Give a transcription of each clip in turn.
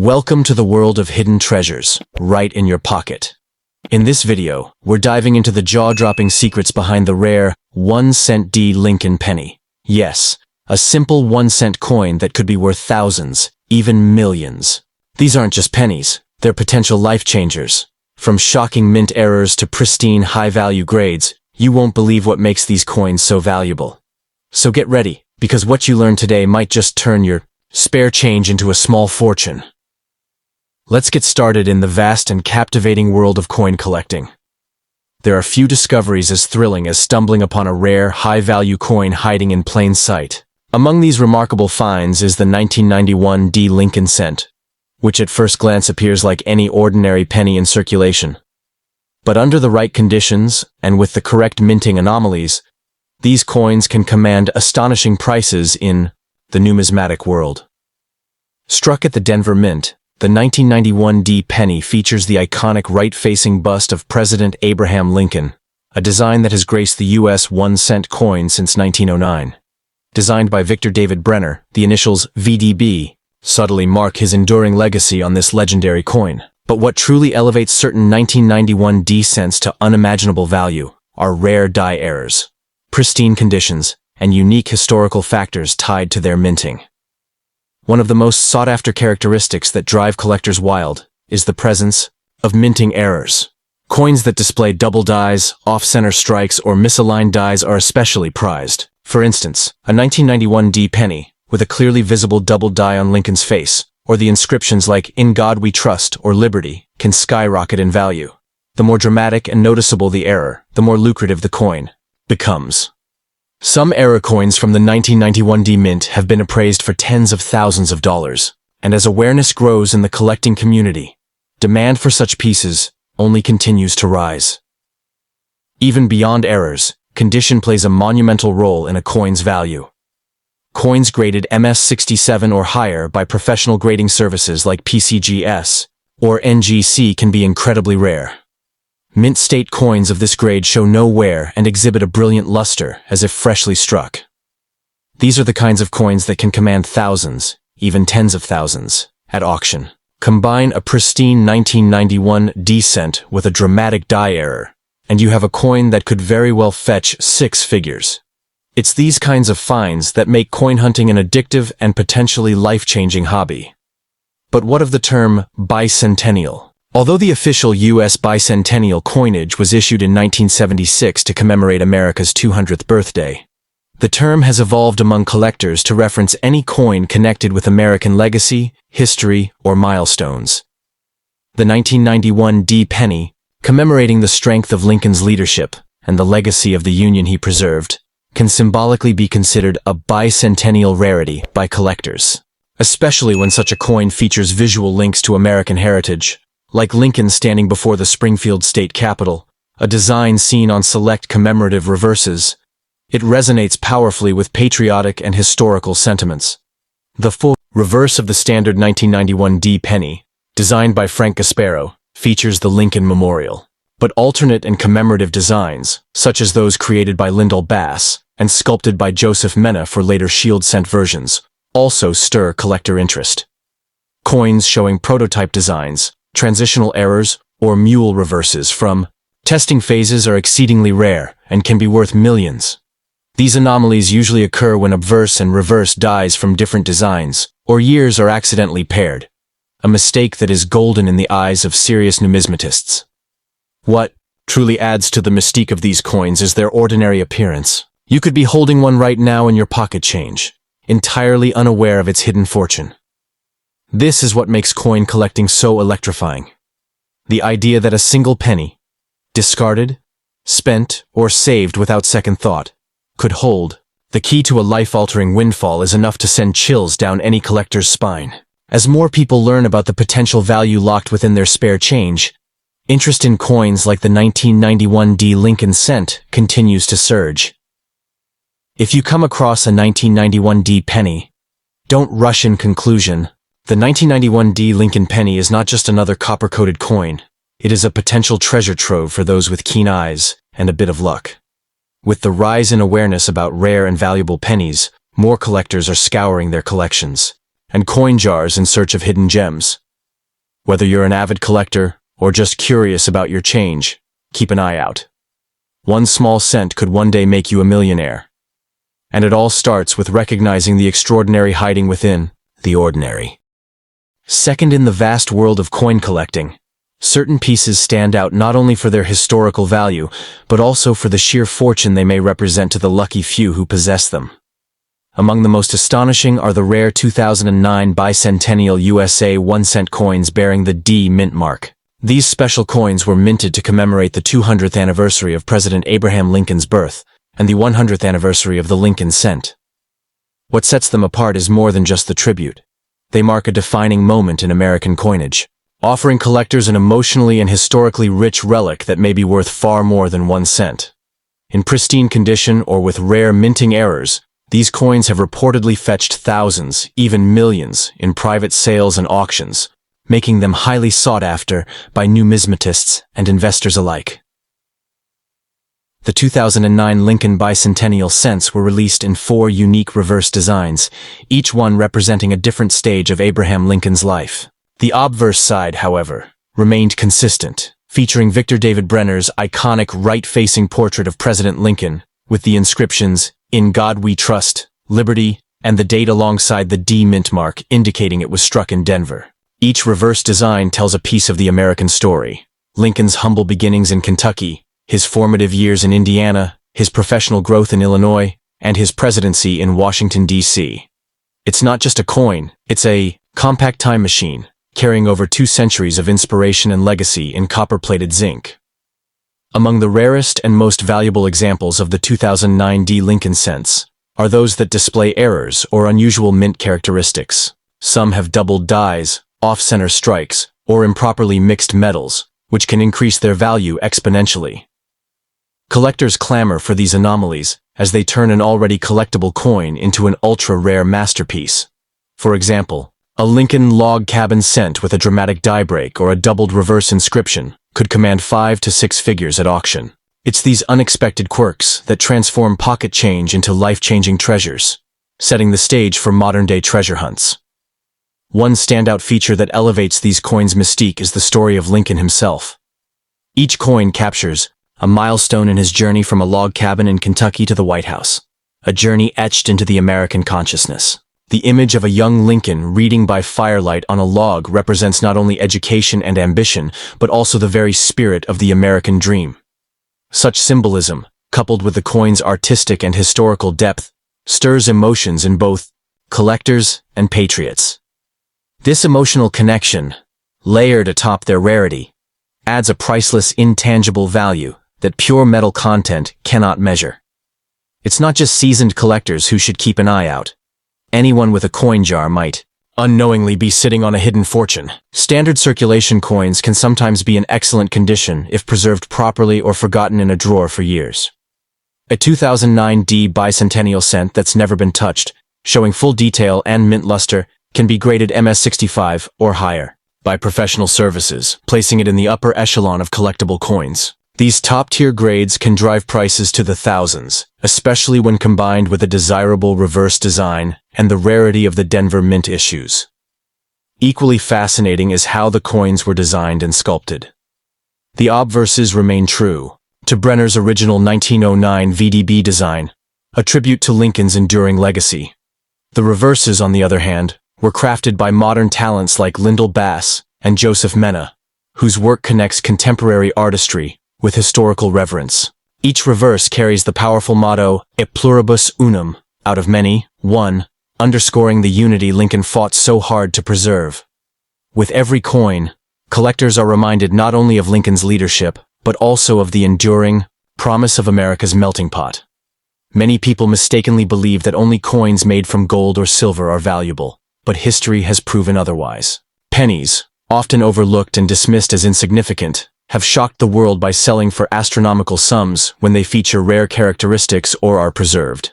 Welcome to the world of hidden treasures, right in your pocket. In this video, we're diving into the jaw-dropping secrets behind the rare 1-cent D Lincoln penny. Yes, a simple 1-cent coin that could be worth thousands, even millions. These aren't just pennies, they're potential life changers. From shocking mint errors to pristine high-value grades, you won't believe what makes these coins so valuable. So get ready, because what you learn today might just turn your spare change into a small fortune. Let's get started in the vast and captivating world of coin collecting. There are few discoveries as thrilling as stumbling upon a rare, high-value coin hiding in plain sight. Among these remarkable finds is the 1991 D Lincoln cent, which at first glance appears like any ordinary penny in circulation. But under the right conditions, and with the correct minting anomalies, these coins can command astonishing prices in the numismatic world. Struck at the Denver Mint, the 1991 D penny features the iconic right-facing bust of President Abraham Lincoln, a design that has graced the U.S. 1-cent coin since 1909. Designed by Victor David Brenner, the initials VDB subtly mark his enduring legacy on this legendary coin. But what truly elevates certain 1991 D cents to unimaginable value are rare die errors, pristine conditions, and unique historical factors tied to their minting. One of the most sought-after characteristics that drive collectors wild is the presence of minting errors. Coins that display double dies, off-center strikes, or misaligned dies are especially prized. For instance, a 1991 D penny with a clearly visible double die on Lincoln's face, or the inscriptions like "In God We Trust" or "Liberty," can skyrocket in value. The more dramatic and noticeable the error, the more lucrative the coin becomes. Some error coins from the 1991 D Mint have been appraised for tens of thousands of dollars, and as awareness grows in the collecting community, demand for such pieces only continues to rise. Even beyond errors, condition plays a monumental role in a coin's value. Coins graded MS67 or higher by professional grading services like PCGS or NGC can be incredibly rare. Mint state coins of this grade show no wear and exhibit a brilliant luster as if freshly struck. These are the kinds of coins that can command thousands, even tens of thousands, at auction. Combine a pristine 1991 D cent with a dramatic die error, and you have a coin that could very well fetch 6 figures. It's these kinds of finds that make coin hunting an addictive and potentially life-changing hobby. But what of the term bicentennial? Although the official U.S. bicentennial coinage was issued in 1976 to commemorate America's 200th birthday, the term has evolved among collectors to reference any coin connected with American legacy, history, or milestones. The 1991 D penny, commemorating the strength of Lincoln's leadership and the legacy of the Union he preserved, can symbolically be considered a bicentennial rarity by collectors, especially when such a coin features visual links to American heritage, like Lincoln standing before the Springfield State Capitol, a design seen on select commemorative reverses. It resonates powerfully with patriotic and historical sentiments. The full reverse of the standard 1991 D penny, designed by Frank Gasparo, features the Lincoln Memorial. But alternate and commemorative designs, such as those created by Lyndall Bass and sculpted by Joseph Mena for later shield cent versions, also stir collector interest. Coins showing prototype designs, transitional errors, or mule reverses from testing phases are exceedingly rare and can be worth millions. These anomalies usually occur when obverse and reverse dies from different designs or years are accidentally paired, a mistake that is golden in the eyes of serious numismatists. What truly adds to the mystique of these coins is their ordinary appearance. You could be holding one right now in your pocket change, entirely unaware of its hidden fortune. This is what makes coin collecting so electrifying. The idea that a single penny, discarded, spent, or saved without second thought, could hold the key to a life-altering windfall is enough to send chills down any collector's spine. As more people learn about the potential value locked within their spare change, interest in coins like the 1991 D Lincoln cent continues to surge. If you come across a 1991 D penny, don't rush in conclusion. The 1991 D Lincoln penny is not just another copper-coated coin. It is a potential treasure trove for those with keen eyes and a bit of luck. With the rise in awareness about rare and valuable pennies, more collectors are scouring their collections and coin jars in search of hidden gems. Whether you're an avid collector or just curious about your change, keep an eye out. One small cent could one day make you a millionaire. And it all starts with recognizing the extraordinary hiding within the ordinary. Second, in the vast world of coin collecting, certain pieces stand out not only for their historical value, but also for the sheer fortune they may represent to the lucky few who possess them. Among the most astonishing are the rare 2009 bicentennial USA 1-cent coins bearing the D mint mark. These special coins were minted to commemorate the 200th anniversary of President Abraham Lincoln's birth and the 100th anniversary of the Lincoln cent. What sets them apart is more than just the tribute. They mark a defining moment in American coinage, offering collectors an emotionally and historically rich relic that may be worth far more than 1 cent. In pristine condition or with rare minting errors, these coins have reportedly fetched thousands, even millions, in private sales and auctions, making them highly sought after by numismatists and investors alike. The 2009 Lincoln bicentennial cents were released in 4 unique reverse designs, each one representing a different stage of Abraham Lincoln's life. The obverse side, however, remained consistent, featuring Victor David Brenner's iconic right-facing portrait of President Lincoln, with the inscriptions, "In God We Trust," "Liberty," and the date alongside the D mint mark indicating it was struck in Denver. Each reverse design tells a piece of the American story: Lincoln's humble beginnings in Kentucky, his formative years in Indiana, his professional growth in Illinois, and his presidency in Washington, D.C. It's not just a coin, it's a compact time machine, carrying over 2 centuries of inspiration and legacy in copper-plated zinc. Among the rarest and most valuable examples of the 2009 D Lincoln cents are those that display errors or unusual mint characteristics. Some have doubled dies, off-center strikes, or improperly mixed metals, which can increase their value exponentially. Collectors clamor for these anomalies as they turn an already collectible coin into an ultra-rare masterpiece. For example, a Lincoln log cabin cent with a dramatic die break or a doubled reverse inscription could command 5 to 6 figures at auction. It's these unexpected quirks that transform pocket change into life-changing treasures, setting the stage for modern-day treasure hunts. One standout feature that elevates these coins' mystique is the story of Lincoln himself. Each coin captures a milestone in his journey from a log cabin in Kentucky to the White House, a journey etched into the American consciousness. The image of a young Lincoln reading by firelight on a log represents not only education and ambition, but also the very spirit of the American dream. Such symbolism, coupled with the coin's artistic and historical depth, stirs emotions in both collectors and patriots. This emotional connection, layered atop their rarity, adds a priceless intangible value that pure metal content cannot measure. It's not just seasoned collectors who should keep an eye out. Anyone with a coin jar might unknowingly be sitting on a hidden fortune. Standard circulation coins can sometimes be in excellent condition if preserved properly or forgotten in a drawer for years. A 2009 D bicentennial cent that's never been touched, showing full detail and mint luster, can be graded MS65 or higher by professional services, placing it in the upper echelon of collectible coins. These top-tier grades can drive prices to the thousands, especially when combined with a desirable reverse design and the rarity of the Denver Mint issues. Equally fascinating is how the coins were designed and sculpted. The obverses remain true to Brenner's original 1909 VDB design, a tribute to Lincoln's enduring legacy. The reverses, on the other hand, were crafted by modern talents like Lyndall Bass and Joseph Mena, whose work connects contemporary artistry with historical reverence. Each reverse carries the powerful motto, E pluribus unum, out of many, one, underscoring the unity Lincoln fought so hard to preserve. With every coin, collectors are reminded not only of Lincoln's leadership, but also of the enduring promise of America's melting pot. Many people mistakenly believe that only coins made from gold or silver are valuable, but history has proven otherwise. Pennies, often overlooked and dismissed as insignificant, have shocked the world by selling for astronomical sums when they feature rare characteristics or are preserved.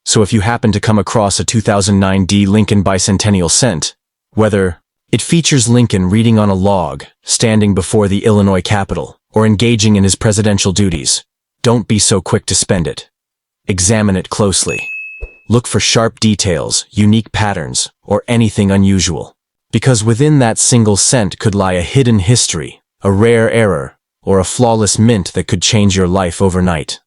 So if you happen to come across a 2009 D Lincoln bicentennial cent, whether it features Lincoln reading on a log, standing before the Illinois Capitol, or engaging in his presidential duties, don't be so quick to spend it. Examine it closely. Look for sharp details, unique patterns, or anything unusual. Because within that single cent could lie a hidden history, a rare error, or a flawless mint that could change your life overnight.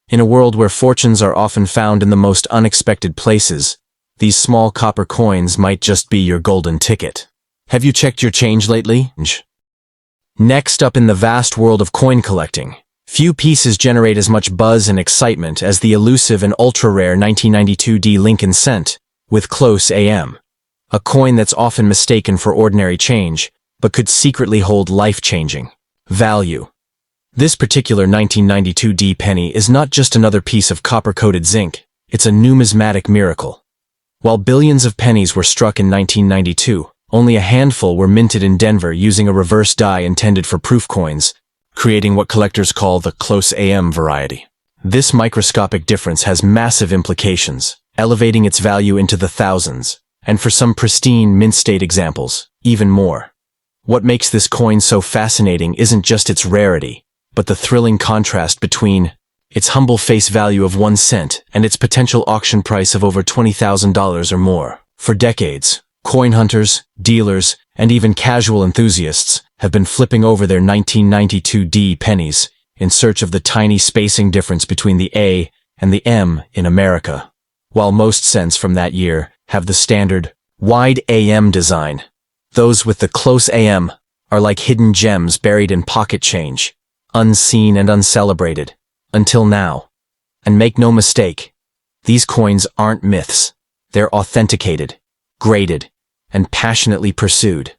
In a world where fortunes are often found in the most unexpected places, these small copper coins might just be your golden ticket. Have you checked your change lately? Next up in the vast world of coin collecting, few pieces generate as much buzz and excitement as the elusive and ultra-rare 1992 D Lincoln cent, with close AM. A coin that's often mistaken for ordinary change, but could secretly hold life-changing value. This particular 1992 D penny is not just another piece of copper-coated zinc, it's a numismatic miracle. While billions of pennies were struck in 1992, only a handful were minted in Denver using a reverse die intended for proof coins, creating what collectors call the close AM variety. This microscopic difference has massive implications, elevating its value into the thousands, and for some pristine mint-state examples, even more. What makes this coin so fascinating isn't just its rarity, but the thrilling contrast between its humble face value of 1 cent and its potential auction price of over $20,000 or more. For decades, coin hunters, dealers, and even casual enthusiasts have been flipping over their 1992 D pennies in search of the tiny spacing difference between the A and the M in America. While most cents from that year have the standard wide AM design, those with the close AM are like hidden gems buried in pocket change, unseen and uncelebrated, until now. And make no mistake, these coins aren't myths. They're authenticated, graded, and passionately pursued.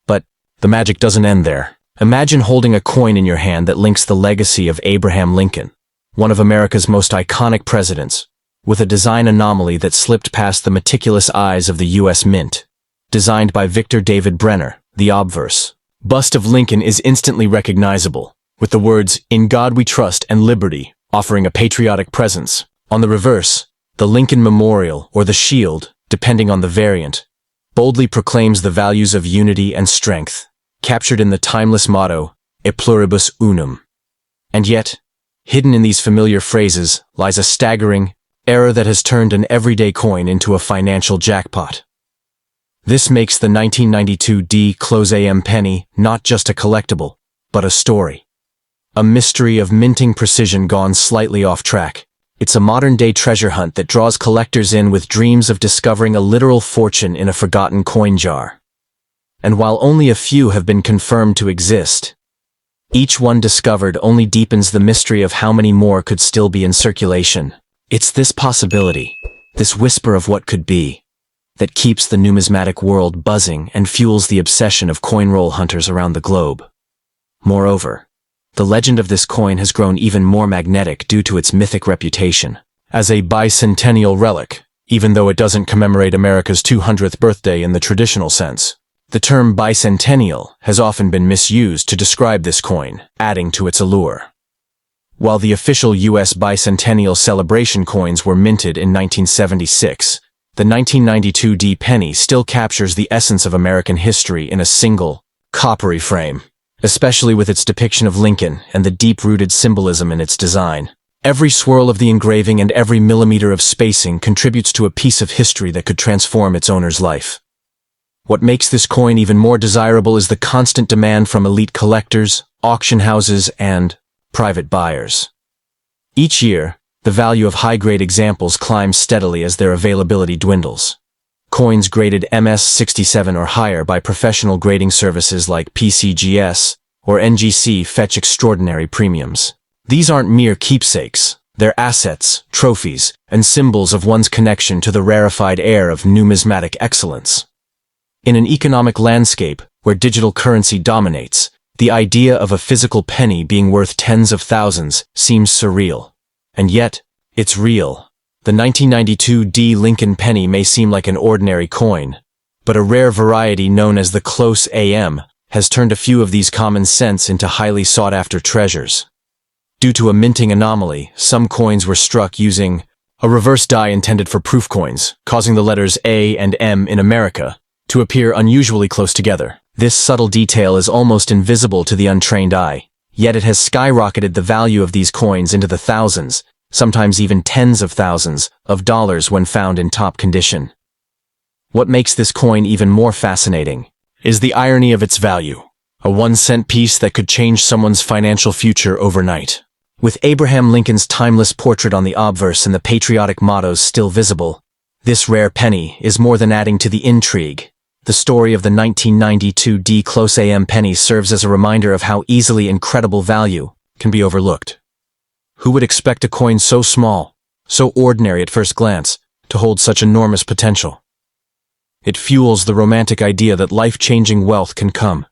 But the magic doesn't end there. Imagine holding a coin in your hand that links the legacy of Abraham Lincoln, one of America's most iconic presidents, with a design anomaly that slipped past the meticulous eyes of the U.S. Mint. Designed by Victor David Brenner, the obverse bust of Lincoln is instantly recognizable, with the words, "In God We Trust" and "Liberty" offering a patriotic presence. On the reverse, the Lincoln Memorial, or the Shield, depending on the variant, boldly proclaims the values of unity and strength, captured in the timeless motto, E pluribus unum. And yet, hidden in these familiar phrases lies a staggering error that has turned an everyday coin into a financial jackpot. This makes the 1992 D Close AM penny not just a collectible, but a story. A mystery of minting precision gone slightly off track. It's a modern-day treasure hunt that draws collectors in with dreams of discovering a literal fortune in a forgotten coin jar. And while only a few have been confirmed to exist, each one discovered only deepens the mystery of how many more could still be in circulation. It's this possibility, this whisper of what could be, that keeps the numismatic world buzzing and fuels the obsession of coin roll hunters around the globe. Moreover, the legend of this coin has grown even more magnetic due to its mythic reputation. As a bicentennial relic, even though it doesn't commemorate America's 200th birthday in the traditional sense, the term bicentennial has often been misused to describe this coin, adding to its allure. While the official U.S. bicentennial celebration coins were minted in 1976, the 1992 D penny still captures the essence of American history in a single, coppery frame, especially with its depiction of Lincoln and the deep-rooted symbolism in its design. Every swirl of the engraving and every millimeter of spacing contributes to a piece of history that could transform its owner's life. What makes this coin even more desirable is the constant demand from elite collectors, auction houses, and private buyers. Each year, the value of high-grade examples climbs steadily as their availability dwindles. Coins graded MS-67 or higher by professional grading services like PCGS or NGC fetch extraordinary premiums. These aren't mere keepsakes. They're assets, trophies, and symbols of one's connection to the rarefied air of numismatic excellence. In an economic landscape where digital currency dominates, the idea of a physical penny being worth tens of thousands seems surreal. And yet, it's real. The 1992 D Lincoln penny may seem like an ordinary coin, but a rare variety known as the close AM has turned a few of these common cents into highly sought-after treasures. Due to a minting anomaly, some coins were struck using a reverse die intended for proof coins, causing the letters A and M in America to appear unusually close together. This subtle detail is almost invisible to the untrained eye, yet it has skyrocketed the value of these coins into the thousands, sometimes even tens of thousands, of dollars when found in top condition. What makes this coin even more fascinating is the irony of its value. A 1-cent piece that could change someone's financial future overnight. With Abraham Lincoln's timeless portrait on the obverse and the patriotic mottos still visible, this rare penny is more than adding to the intrigue. The story of the 1992 D close AM penny serves as a reminder of how easily incredible value can be overlooked. Who would expect a coin so small, so ordinary at first glance, to hold such enormous potential? It fuels the romantic idea that life-changing wealth can come